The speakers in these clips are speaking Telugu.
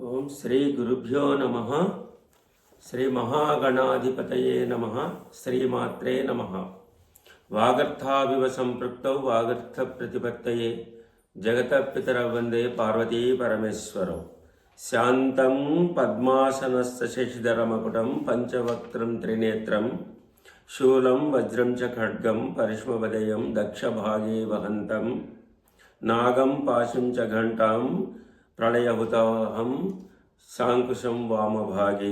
ఓం శ్రీ గురుభ్యో నమః. శ్రీ మహాగణాధిపతయే నమః. శ్రీమాత్రే నమః. వాగర్థావివ సంపృక్తౌ వాగర్థ ప్రతిపత్తయే జగతపితరౌ వందే పార్వతీ పరమేశ్వరౌ. శాంతం పద్మాసనస్థ శశిధరమకుటం పంచవక్త్రం త్రినేత్రం శూలం వజ్రం చ ఖడ్గం పరిష్మవదయం దక్షభాగే వహంతం నాగం పాశం చ ఘంటాం ప్రళయహుతాహం శాంకుశం వామభాగే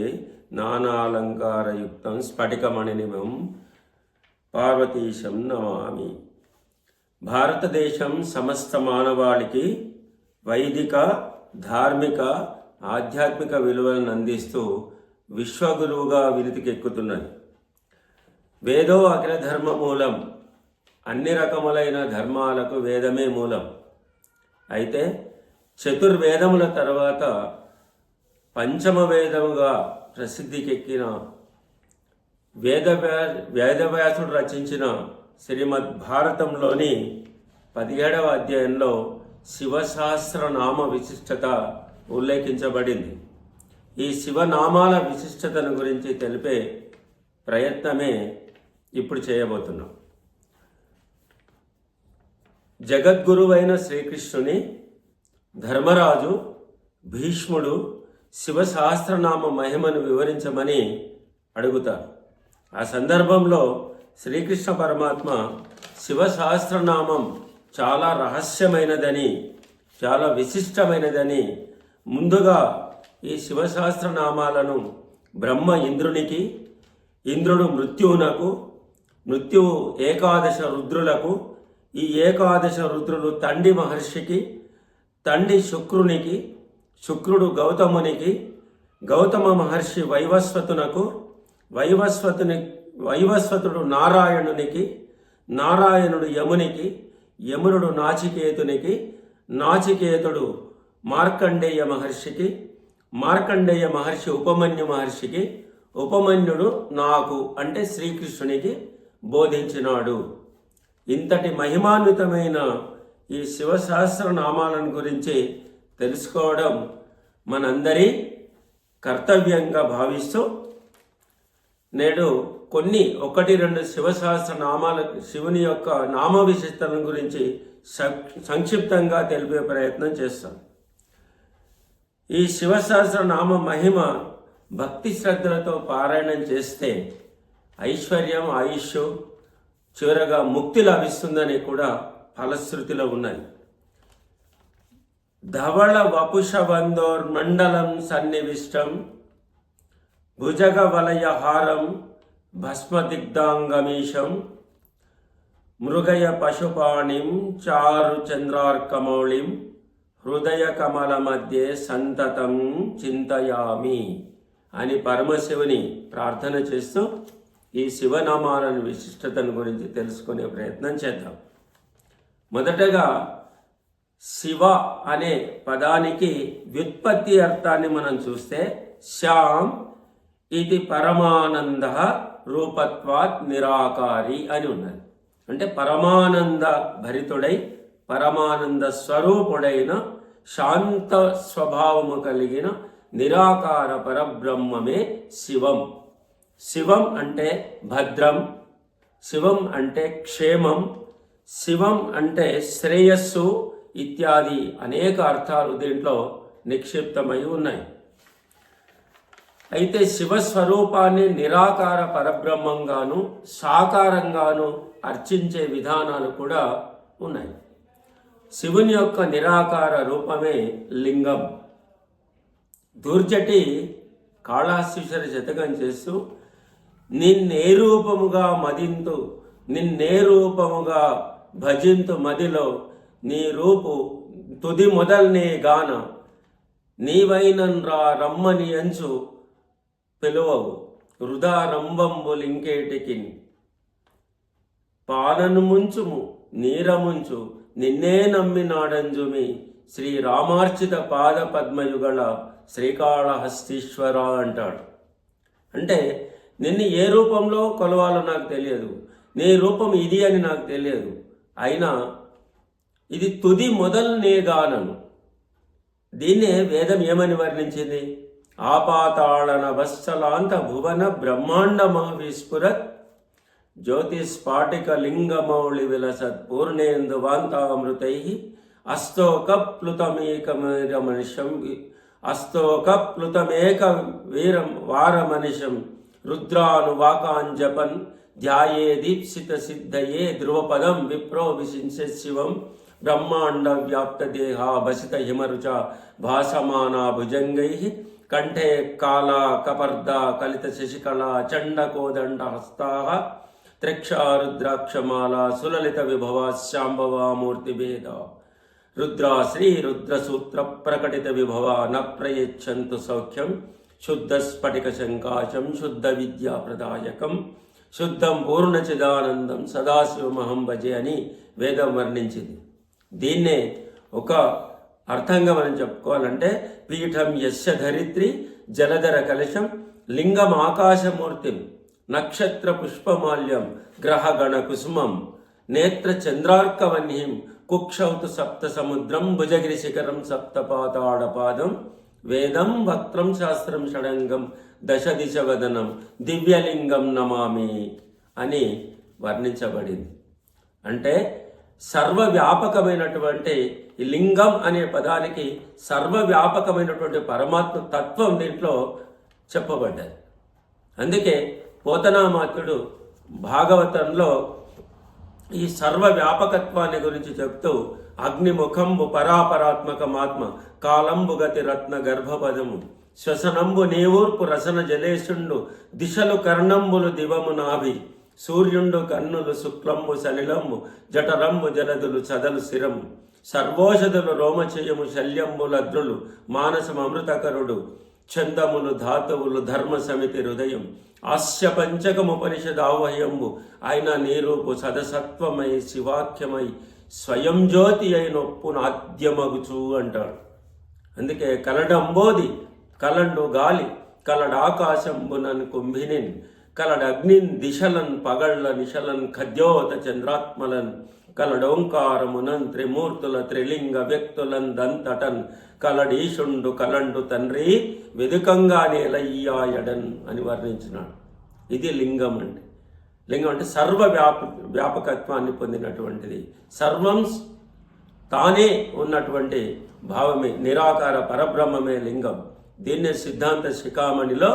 నానాలంకారయుక్తం స్ఫటికమణినిభం పార్వతీశం నమామి. భారతదేశం సమస్త మానవాళికి వైదిక, ధార్మిక, ఆధ్యాత్మిక విలువలను అందిస్తూ విశ్వగురువుగా వినుతికెక్కుతున్నది. వేదో అగ్రధర్మ మూలం. అన్ని రకములైన ధర్మాలకు వేదమే మూలం. అయితే చతుర్వేదముల తర్వాత పంచమ వేదముగా ప్రసిద్ధికెక్కిన వేదవ్యాసుడు రచించిన శ్రీమద్ భారతంలోని 17వ అధ్యాయంలో శివసహస్రనామ విశిష్టత ఉల్లేఖించబడింది. ఈ శివనామాల విశిష్టతను గురించి తెలిపే ప్రయత్నమే ఇప్పుడు చేయబోతున్నాం. జగద్గురువైన శ్రీకృష్ణుని ధర్మరాజు భీష్ముడు శివసహస్రనామ మహిమను వివరించమని అడుగుతారు. ఆ సందర్భంలో శ్రీకృష్ణ పరమాత్మ శివసహస్రనామం చాలా రహస్యమైనదని, చాలా విశిష్టమైనదని, ముందుగా ఈ శివసహస్రనామాలను బ్రహ్మ ఇంద్రునికి, ఇంద్రుడు మృత్యువునకు, మృత్యువు ఏకాదశ రుద్రులకు, ఈ ఏకాదశ రుద్రులు తండ్రి మహర్షికి, తండ్రి శుక్రునికి, శుక్రుడు గౌతమునికి, గౌతమ మహర్షి వైవస్వతునకు, వైవస్వతుడు నారాయణునికి, నారాయణుడు యమునికి, యమునుడు నాచికేతునికి, నాచికేతుడు మార్కండేయ మహర్షికి, మార్కండేయ మహర్షి ఉపమన్యు మహర్షికి, ఉపమన్యుడు నాకు అంటే శ్రీకృష్ణునికి బోధించినాడు. ఇంతటి మహిమాన్వితమైన ఈ శివసహస్రనామాలను గురించి తెలుసుకోవడం మనందరి కర్తవ్యంగా భావిస్తూ నేడు కొన్ని 1-2 శివసహస్రనామాల శివుని యొక్క నామ విశిష్టతల గురించి సంక్షిప్తంగా తెలిపే ప్రయత్నం చేస్తాం. ఈ శివసహస్రనామ మహిమ భక్తి శ్రద్ధలతో పారాయణం చేస్తే ఐశ్వర్యం, ఆయుష్, చివరగా ముక్తి లభిస్తుందని కూడా ఫలశ్రుతిలో ఉన్నది. ధవళ వపుషబంధోర్మండలం సన్నివిష్టం భుజగ వలయహారం భస్మదిగ్ధాంగమీశం మృగయ పశుపాణిం చారు చంద్రార్కమౌళిం హృదయ కమల మధ్య సంతతం చింతయామి అని పరమశివుని ప్రార్థన చేస్తూ ఈ శివనామాలను విశిష్టతను గురించి తెలుసుకునే ప్రయత్నం చేద్దాం. మొదటగా శివ అనే పదానికి వ్యుత్పత్తి అర్థాన్ని మనం చూస్తే శ్యామ్ ఇది పరమానంద రూపత్వాత్ నిరాకారి అని ఉన్నది. అంటే పరమానంద భరితుడై పరమానంద స్వరూపుడైన శాంత స్వభావము కలిగిన నిరాకార పరబ్రహ్మమే శివం. శివం అంటే భద్రం, శివం అంటే క్షేమం, శివం అంటే శ్రేయస్సు ఇత్యాది అనేక అర్థాలు దీంట్లో నిక్షిప్తమై ఉన్నాయి. అయితే శివస్వరూపాన్ని నిరాకార పరబ్రహ్మంగాను సాకారంగాను అర్చించే విధానాలు కూడా ఉన్నాయి. శివుని యొక్క నిరాకార రూపమే లింగం. దుర్జటి కాళాశ్వర శతకం చేస్తూ నిన్నే రూపముగా మదింతు, నిన్నే రూపముగా భజింతు మదిలో నీ రూపు తుది మొదల్నే గాన నీవైనన్ రా రమ్మని అంచు పిలువవు వృధా రంబంబులింకేటికి పాలను ముంచుము నీరముంచు నిన్నే నమ్మినాడంజుమి శ్రీరామార్చిత పాద పద్మయుగళ శ్రీకాళహస్తీశ్వర అంటాడు. అంటే నిన్ను ఏ రూపంలో కొలవాలో నాకు తెలియదు, నీ రూపం ఇది అని నాకు తెలియదు, అయినా ఇది తుది మొదలునేగానను దీన్నే వేదం ఏమని వర్ణించింది? ఆపాతాళన వత్సలాంత భువన బ్రహ్మాండమా విస్ఫురత్ జ్యోతిస్ఫాటిక లింగమౌళి విలసత్ పూర్ణేందు వాంతామృతై అస్తోకప్లుతమేక వీరం వారమనిషం రుద్రానువాకాంజపన్ ధ్యాయే దీప్సిత సిద్ధయే ధ్రువపదం విప్రో విశింసే శివం బ్రహ్మాండ వ్యాప్త దేహా భసిత హిమరుచ భాసమానా భుజంగై కంఠే కాలా కపర్ద కలిత శశికళ చండకోదండ హస్తా త్రిక్షారుద్రాక్షమాల సులలిత విభవ శాంభవామూర్తిభేద రుద్రా శ్రీ రుద్రసూత్ర ప్రకటిత విభవ న ప్రయచ్చంతు సౌఖ్యం శుద్ధ స్ఫటిక శంకాశం శుద్ధ విద్యా ప్రదాయకం శుద్ధం పూర్ణచిదానందం సదాశివమహం భజే అని వేదం వర్ణించింది. దీన్నే ఒక అర్థంగా మనం చెప్పుకోవాలంటే పీఠం యస్య ధరిత్రి జలధర కలశం లింగం ఆకాశమూర్తిం నక్షత్ర పుష్పమాల్యం గ్రహగణ కుసుమం నేత్ర చంద్రార్కవన్యం కుక్షౌతు సప్త సముద్రం భుజగిరి శిఖరం సప్తపాతాడపాదం వేదం వక్త్రం శాస్త్రం షడంగం దశ దిశ వదనం దివ్యలింగం నమామి అని వర్ణించబడింది. అంటే సర్వవ్యాపకమైనటువంటి ఈ లింగం అనే పదానికి సర్వవ్యాపకమైనటువంటి పరమాత్మ తత్వం దీంట్లో చెప్పబడ్డది. అందుకే పోతనామాత్యుడు భాగవతంలో ఈ సర్వవ్యాపకత్వాన్ని గురించి చెప్తూ అగ్నిముఖంబు పరాపరాత్మకమాత్మ కాలంబు గతి రత్న గర్భపదము శ్వసనంబు నేవూర్పు రసన జలేశుండు దిశలు కర్ణంబులు దివము నాభి సూర్యుండు కన్నులు శుక్లంబు సలిలంబు జఠరంబు జలదులు చదలు శిరము సర్వోషధులు రోమచయము శల్యంబులద్రులు మానసమృతకరుడు ఛందములు ధాతువులు ధర్మ సమితి హృదయం ఆస్య పంచకముపనిషదావహయంబు ఆయన నీరూపు సదసత్వమై శివాఖ్యమై స్వయం జ్యోతి అయినొప్పు నాద్యమగుచు అంటాడు. అందుకే కలడంబోది కలండు గాలి కలడాకాశంబునన్ కుంభినిన్ కలడగ్నిన్ దిశలన్ పగళ్ల నిశలన్ ఖద్యోత చంద్రాత్మలన్ కలడోంకారమునన్ త్రిమూర్తుల త్రిలింగ వ్యక్తులన్ దంతటన్ కలడీశుండు కలండు తండ్రి వెదుకంగా నేలయ్యాయడన్ అని వర్ణించినాడు. ఇది లింగం అంటే. లింగం అంటే వ్యాపకత్వాన్ని పొందినటువంటిది, సర్వం తానే ఉన్నటువంటి భావమే, నిరాకార పరబ్రహ్మమే లింగం. దీన్నే సిద్ధాంత శిఖామణిలో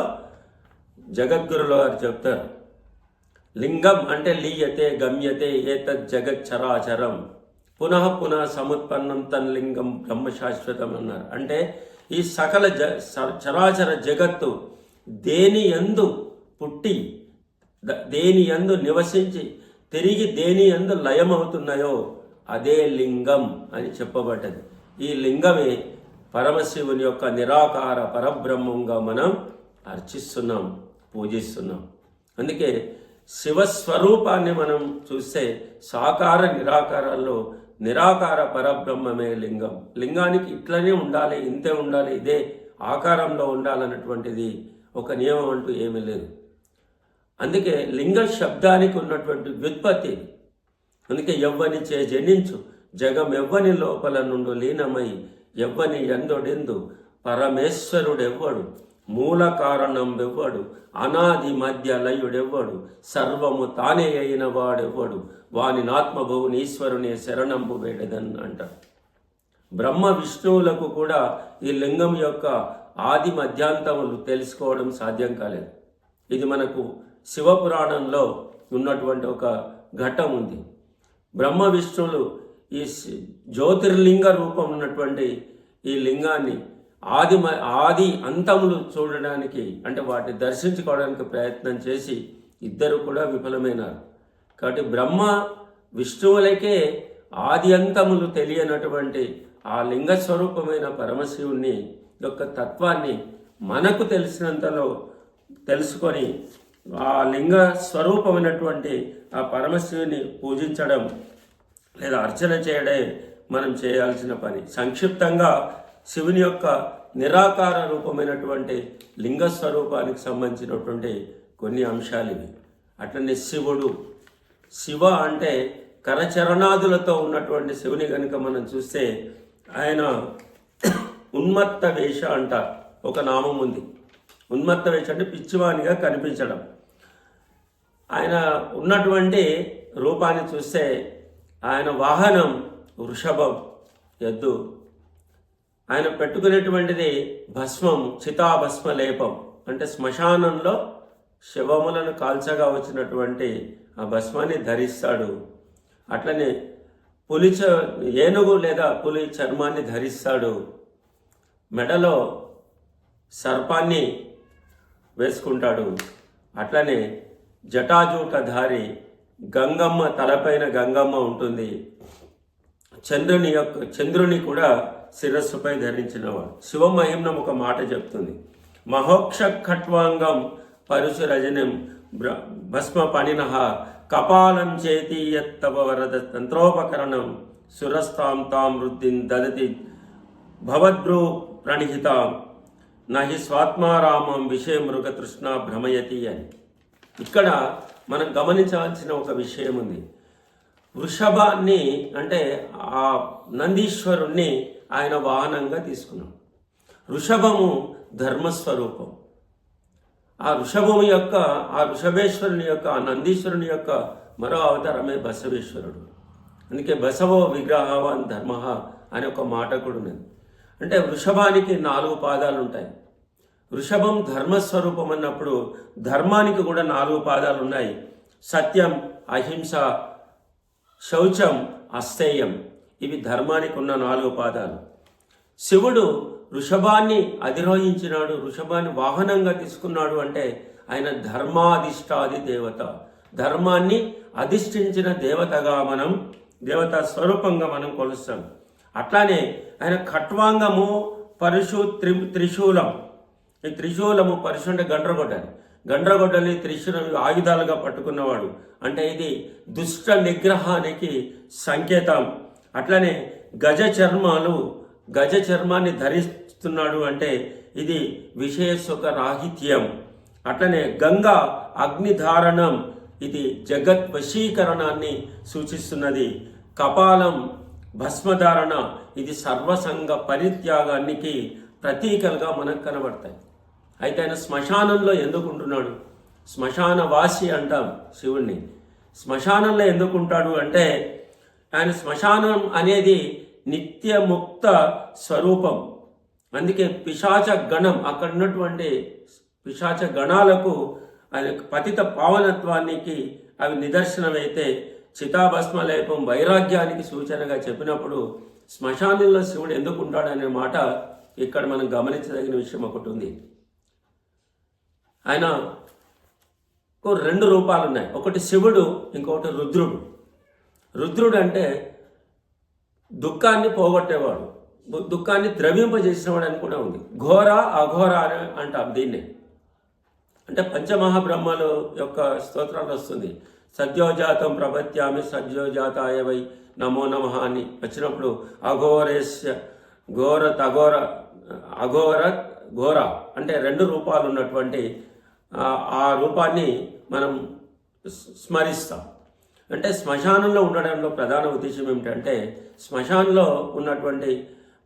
జగద్గురులు గారు చెప్తారు. లింగం అంటే లీయతే గమ్యతే ఏతద్ జగచ్చరాచరం పునః పునః సముత్పన్నం తన్లింగం బ్రహ్మశాశ్వతం అన్నారు. అంటే ఈ సకల చరాచర జగత్తు దేని యందు పుట్టి దేని యందు నివసించి తిరిగి దేని యందు లయమవుతున్నాయో అదే లింగం అని చెప్పబడ్డది. ఈ లింగమే పరమశివుని యొక్క నిరాకార పరబ్రహ్మంగా మనం అర్చిస్తున్నాం, పూజిస్తున్నాం. అందుకే శివస్వరూపాన్ని మనం చూస్తే సాకార నిరాకారాల్లో నిరాకార పరబ్రహ్మమే లింగం. లింగానికి ఇట్లనే ఉండాలి, ఇంతే ఉండాలి, ఇదే ఆకారంలో ఉండాలన్నటువంటిది ఒక నియమం అంటూ ఏమీ లేదు. అందుకే లింగ శబ్దానికి ఉన్నటువంటి వ్యుత్పత్తి. అందుకే ఎవ్వని చే జనించు జగం ఎవ్వని లోపల నుండి లీనమై ఎవ్వని ఎందొడెందు పరమేశ్వరుడెవ్వడు మూల కారణం ఎవ్వడు అనాది మధ్య లయుడెవ్వడు సర్వము తానే అయిన వాడెవ్వడు వాని నాత్మభువుని ఈశ్వరుని శరణంబు వేడదన్ అంటారు. బ్రహ్మ విష్ణువులకు కూడా ఈ లింగం యొక్క ఆది మధ్యాంతములు తెలుసుకోవడం సాధ్యం కాలేదు. ఇది మనకు శివపురాణంలో ఉన్నటువంటి ఒక ఘట్టం ఉంది. బ్రహ్మ విష్ణువులు ఈ జ్యోతిర్లింగ రూపం ఉన్నటువంటి ఈ లింగాన్ని ఆది అంతములు చూడడానికి అంటే వాటిని దర్శించుకోవడానికి ప్రయత్నం చేసి ఇద్దరు కూడా విఫలమైనారు. కాబట్టి బ్రహ్మ విష్ణువులకే ఆది అంతములు తెలియనటువంటి ఆ లింగ స్వరూపమైన పరమశివుని యొక్క తత్వాన్ని మనకు తెలిసినంతలో తెలుసుకొని ఆ లింగ స్వరూపమైనటువంటి ఆ పరమశివుని పూజించడం లేదా అర్చన చేయడే మనం చేయాల్సిన పని. సంక్షిప్తంగా శివుని యొక్క నిరాకార రూపమైనటువంటి లింగ స్వరూపానికి సంబంధించినటువంటి కొన్ని అంశాలు ఇవి. అట్లనే శివ అంటే కరచరణాదులతో ఉన్నటువంటి శివుని కనుక మనం చూస్తే ఆయన ఉన్మత్త వేష అంటారు. ఒక నామం ఉంది. ఉన్మత్త వేష అంటే పిచ్చివానిగా కనిపించడం. ఆయన ఉన్నటువంటి రూపాన్ని చూస్తే ఆయన వాహనం వృషభం, ఎద్దు. ఆయన పెట్టుకునేటువంటిది భస్మం, చితాభస్మ లేపం. అంటే శ్మశానంలో శవములను కాల్చగా వచ్చినటువంటి ఆ భస్మాన్ని ధరిస్తాడు. అట్లనే ఏనుగు లేదా పులి చర్మాన్ని ధరిస్తాడు. మెడలో సర్పాన్ని వేసుకుంటాడు. అట్లనే జటాజూటధారి, గంగమ్మ తలపైన గంగమ్మ ఉంటుంది. చంద్రుని కూడా శిరస్సుపై ధరించినవాడు. శివమహిమ్నం ఒక మాట చెప్తుంది. మహోక్ష ఖట్వాంగం పరుశురజనం భస్మ పణినః కపాలం చేతి యత్తవ వరద తంత్రోపకరణం సురస్తాం తాం వృద్ధిం దదతి భవద్భ్రూ ప్రణిహితాం నహి స్వాత్మారామం విషయ మృగతృష్ణ భ్రమయతి అని. ఇక్కడ మనం గమనించవలసిన ఒక విషయం ఉంది. వృషభాన్ని అంటే ఆ నందీశ్వరుణ్ణి ఆయన వాహనంగా తీసుకున్నాం. వృషభము ధర్మస్వరూపం. ఆ వృషభేశ్వరుని యొక్క ఆ నందీశ్వరుని యొక్క మరో అవతారమే బసవేశ్వరుడు. అందుకే బసవో విగ్రహవాన్ ధర్మ అనే ఒక మాట కూడా ఉన్నది. అంటే వృషభానికి 4 పాదాలు ఉంటాయి. వృషభం ధర్మస్వరూపం అన్నప్పుడు ధర్మానికి కూడా 4 పాదాలు ఉన్నాయి. సత్యం, అహింస, శౌచం, అస్థేయం. ఇవి ధర్మానికి ఉన్న 4 పాదాలు. శివుడు వృషభాన్ని అధిరోహించినాడు, వృషభాన్ని వాహనంగా తీసుకున్నాడు అంటే ఆయన ధర్మాధిష్టాది దేవత. ధర్మాన్ని అధిష్ఠించిన దేవతగా మనం, దేవతా స్వరూపంగా మనం కొలుస్తాం. అట్లానే ఆయన ఖట్వాంగము, పరుశు, త్రిశూలం. ఈ త్రిశూలము, పరుశు అంటే గండ్రగొడ్డలి, త్రిశూలం ఆయుధాలుగా పట్టుకున్నవాడు. అంటే ఇది దుష్ట నిగ్రహానికి సంకేతం. అట్లనే గజ చర్మాన్ని ధరిస్తున్నాడు అంటే ఇది విషయ సుఖ రాహిత్యం. అట్లనే గంగా అగ్నిధారణం, ఇది జగత్ వశీకరణాన్ని సూచిస్తున్నది. కపాలం భస్మధారణ, ఇది సర్వసంగ పరిత్యాగానికి ప్రతీకలుగా మనకు కనబడతాయి. అయితే ఆయన శ్మశానంలో ఎందుకు ఉంటున్నాడు? శ్మశాన వాసి అంటాం శివుణ్ణి. శ్మశానంలో ఎందుకు ఉంటాడు అంటే ఆయన శ్మశానం అనేది నిత్యముక్త స్వరూపం. అందుకే పిశాచ గణం, అక్కడ ఉన్నటువంటి పిశాచ గణాలకు ఆయన పతిత పావనత్వానికి అవి నిదర్శనమైతే, చితాభస్మ లేపం వైరాగ్యానికి సూచనగా చెప్పినప్పుడు శ్మశానంలో శివుడు ఎందుకు ఉంటాడనే మాట ఇక్కడ మనం గమనించదగిన విషయం ఒకటి ఉంది. ఆయనకు 2 రూపాలు ఉన్నాయి. ఒకటి శివుడు, ఇంకొకటి రుద్రుడు. రుద్రుడు అంటే దుఃఖాన్ని పోగొట్టేవాడు, దుఃఖాన్ని ద్రవింపజేసినవాడు అని కూడా ఉంది. ఘోర, అఘోర అని అంటాం దీన్ని. అంటే పంచమహాబ్రహ్మలు యొక్క స్తోత్రాలు వస్తుంది. సద్యోజాతం ప్రపత్యామి సద్యోజాతాయ వై నమో నమః అని వచ్చినప్పుడు అఘోరేస్య ఘోర అంటే 2 రూపాలు ఉన్నటువంటి ఆ రూపాన్ని మనం స్మరిస్తాం. అంటే శ్మశానంలో ఉండడంలో ప్రధాన ఉద్దేశం ఏమిటంటే శ్మశానంలో ఉన్నటువంటి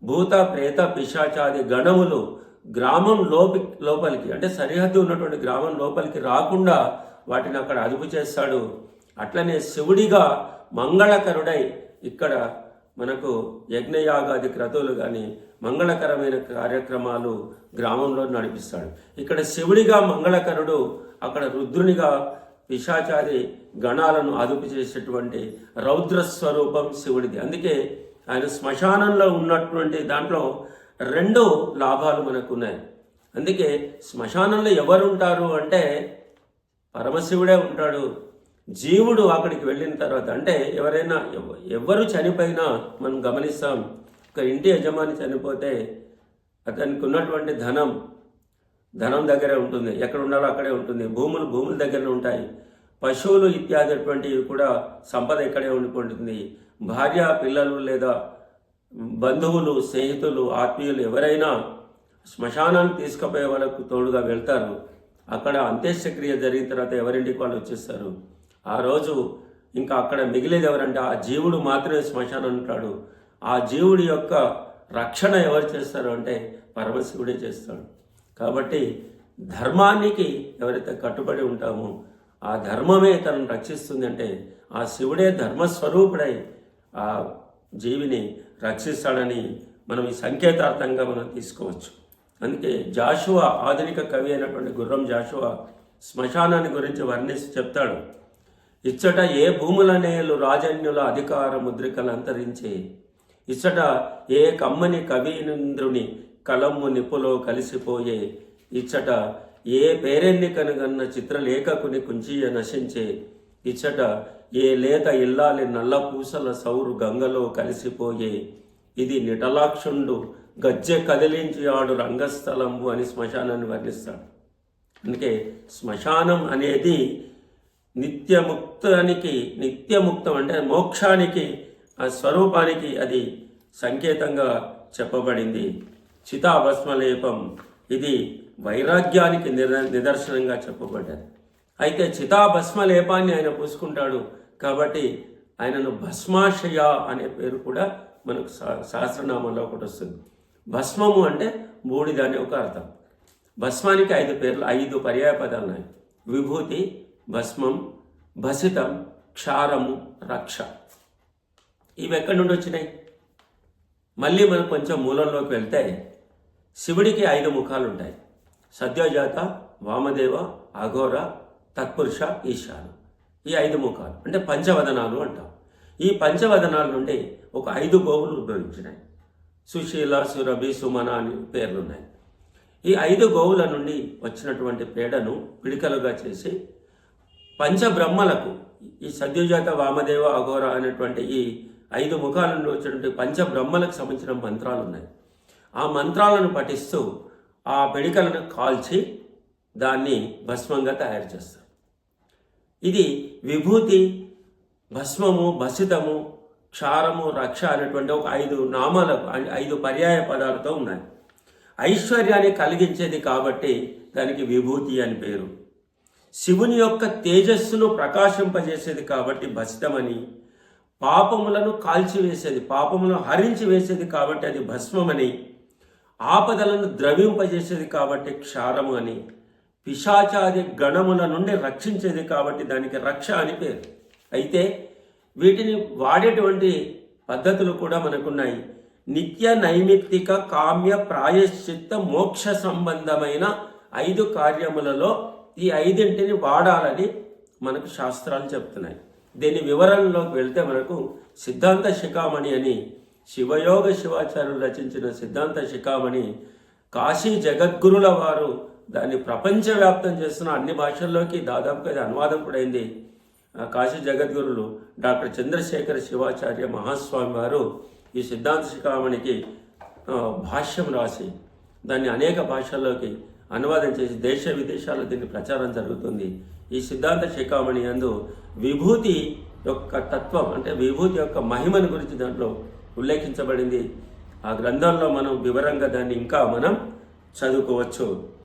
భూత, ప్రేత, పిశాచాది గణములు గ్రామం లోపలికి అంటే సరిహద్దు ఉన్నటువంటి గ్రామం లోపలికి రాకుండా వాటిని అక్కడ అదుపు చేస్తాడు. అట్లనే శివుడిగా మంగళకరుడై ఇక్కడ మనకు యజ్ఞయాగాది క్రతువులు కానీ మంగళకరమైన కార్యక్రమాలు గ్రామంలో నడిపిస్తాడు. ఇక్కడ శివుడిగా మంగళకరుడు, అక్కడ రుద్రునిగా పిశాచాది గణాలను అదుపు చేసేటువంటి రౌద్రస్వరూపం శివుడిది. అందుకే ఆయన శ్మశానంలో ఉన్నటువంటి దాంట్లో 2 లాభాలు మనకు ఉన్నాయి. అందుకే శ్మశానంలో ఎవరు ఉంటారు అంటే పరమశివుడే ఉంటాడు. జీవుడు అక్కడికి వెళ్ళిన తర్వాత అంటే ఎవరు చనిపోయినా మనం గమనిస్తాం. ఒక ఇంటి యజమాని చనిపోతే అతనికి ఉన్నటువంటి ధనం దగ్గరే ఉంటుంది, ఎక్కడ ఉండాలో అక్కడే ఉంటుంది. భూముల దగ్గరనే ఉంటాయి. పశువులు ఇత్యాది అటువంటివి కూడా సంపద ఇక్కడే ఉండిపోతుంది. భార్య, పిల్లలు లేదా బంధువులు, స్నేహితులు, ఆత్మీయులు ఎవరైనా శ్మశానానికి తీసుకుపోయే వాళ్ళకు తోడుగా వెళ్తారు. అక్కడ అంత్యక్రియ జరిగిన తర్వాత ఎవరింటికి వాళ్ళు వచ్చేస్తారు. ఆ రోజు ఇంకా అక్కడ మిగిలేది ఎవరంటే ఆ జీవుడు మాత్రమే శ్మశానం ఉంటాడు. ఆ జీవుడి యొక్క రక్షణ ఎవరు చేస్తారు అంటే పరమశివుడే చేస్తాడు. కాబట్టి ధర్మానికి ఎవరైతే కట్టుబడి ఉంటామో ఆ ధర్మమే తనను రక్షిస్తుంది. అంటే ఆ శివుడే ధర్మస్వరూపుడై ఆ జీవిని రక్షిస్తాడని మనం ఈ సంకేతార్థంగా మనం తీసుకోవచ్చు. అందుకే జాషువా, ఆధునిక కవి అయినటువంటి గుర్రం జాషువా శ్మశానాన్ని గురించి వర్ణిస్తూ చెప్తాడు. ఇచ్చట ఏ భూముల నేలు రాజన్యుల అధికార ముద్రికలు అంతరించే, ఇచ్చట ఏ కమ్మని కవీంద్రుని కలమ్ము నిప్పులో కలిసిపోయే, ఇచ్చట ఏ పేరెన్ని కనుగన్న చిత్రలేఖకుని కుంచియ నశించే, ఇచ్చట ఏ లేత ఇల్లాలి నల్ల పూసల సౌరు గంగలో కలిసిపోయే, ఇది నిటలాక్షుండు గజ్జె కదిలించి ఆడు రంగస్థలంబు అని శ్మశానాన్ని వర్ణిస్తాడు. అందుకే శ్మశానం అనేది నిత్యముక్తం అంటే మోక్షానికి, ఆ స్వరూపానికి అది సంకేతంగా చెప్పబడింది. చితాభస్మలేపం ఇది వైరాగ్యానికి నిదర్శనంగా చెప్పబడ్డది. అయితే చితాభస్మలేపాన్ని ఆయన పూసుకుంటాడు కాబట్టి ఆయనను భస్మాశయ అనే పేరు కూడా మనకు సహస్రనామంలో ఒకటి వస్తుంది. భస్మము అంటే బూడిద అనే ఒక అర్థం. భస్మానికి 5 పేర్లు, 5 పర్యాయ పదాలు ఉన్నాయి. విభూతి, భస్మం, భసితం, క్షారము, రక్ష. ఇవి ఎక్కడి నుండి వచ్చినాయి? మళ్ళీ మనం కొంచెం మూలంలోకి వెళ్తే శివుడికి 5 ముఖాలు ఉంటాయి. సద్యోజాత, వామదేవ, అఘోర, తత్పురుష, ఈశాను. ఈ 5 ముఖాలు అంటే పంచవదనాలు అంటాం. ఈ పంచవదనాల నుండి ఒక 5 గోవులు ఉద్భవించినాయి. సుశీల, సురభి, సుమన అని పేర్లున్నాయి. ఈ 5 గోవుల నుండి వచ్చినటువంటి పేడను పిడికలుగా చేసి పంచబ్రహ్మలకు, ఈ సద్యోజాత, వామదేవ, అఘోర అనేటువంటి ఈ 5 ముఖాల నుండి వచ్చినటువంటి పంచబ్రహ్మలకు సంబంధించిన మంత్రాలు ఉన్నాయి. ఆ మంత్రాలను పఠిస్తూ ఆ పిడికలను కాల్చి దాన్ని భస్మంగా తయారు చేస్తారు. ఇది విభూతి, భస్మము, భసితము, క్షారము, రక్ష అనేటువంటి ఒక 5 నామాలకు 5 పర్యాయ పదాలతో ఉన్నాయి. ఐశ్వర్యాన్ని కలిగించేది కాబట్టి దానికి విభూతి అని పేరు. శివుని యొక్క తేజస్సును ప్రకాశింపజేసేది కాబట్టి భసితమని, పాపములను కాల్చివేసేది, పాపములను హరించి వేసేది కాబట్టి అది భస్మమని, ఆపదలను ద్రవింపజేసేది కాబట్టి క్షారము అని, పిశాచాది గణముల నుండి రక్షించేది కాబట్టి దానికి రక్ష అని పేరు. అయితే వీటిని వాడేటువంటి పద్ధతులు కూడా మనకున్నాయి. నిత్య నైమిత్తిక కామ్య ప్రాయశ్చిత్త మోక్ష సంబంధమైన 5 కార్యములలో ఈ 5ంటిని వాడాలని మనకు శాస్త్రాలు చెప్తున్నాయి. దీని వివరణలోకి వెళ్తే మనకు సిద్ధాంత శిఖామణి అని శివయోగ శివాచార్యులు రచించిన సిద్ధాంత శిఖామణి కాశీ జగద్గురుల వారు దాన్ని ప్రపంచవ్యాప్తం చేస్తున్న అన్ని భాషల్లోకి దాదాపుగా అది అనువాదం కూడా అయింది. కాశీ జగద్గురులు డాక్టర్ చంద్రశేఖర శివాచార్య మహాస్వామి వారు ఈ సిద్ధాంత శిఖామణికి భాష్యం రాసి దాన్ని అనేక భాషల్లోకి అనువాదం చేసి దేశ విదేశాల్లో దీన్ని ప్రచారం జరుగుతుంది. ఈ సిద్ధాంత శిఖామణి యందు విభూతి యొక్క తత్వం అంటే విభూతి యొక్క మహిమను గురించి దాంట్లో ఉల్లేఖించబడింది. ఆ గ్రంథంలో మనం వివరంగా దాన్ని ఇంకా మనం చదువుకోవచ్చు.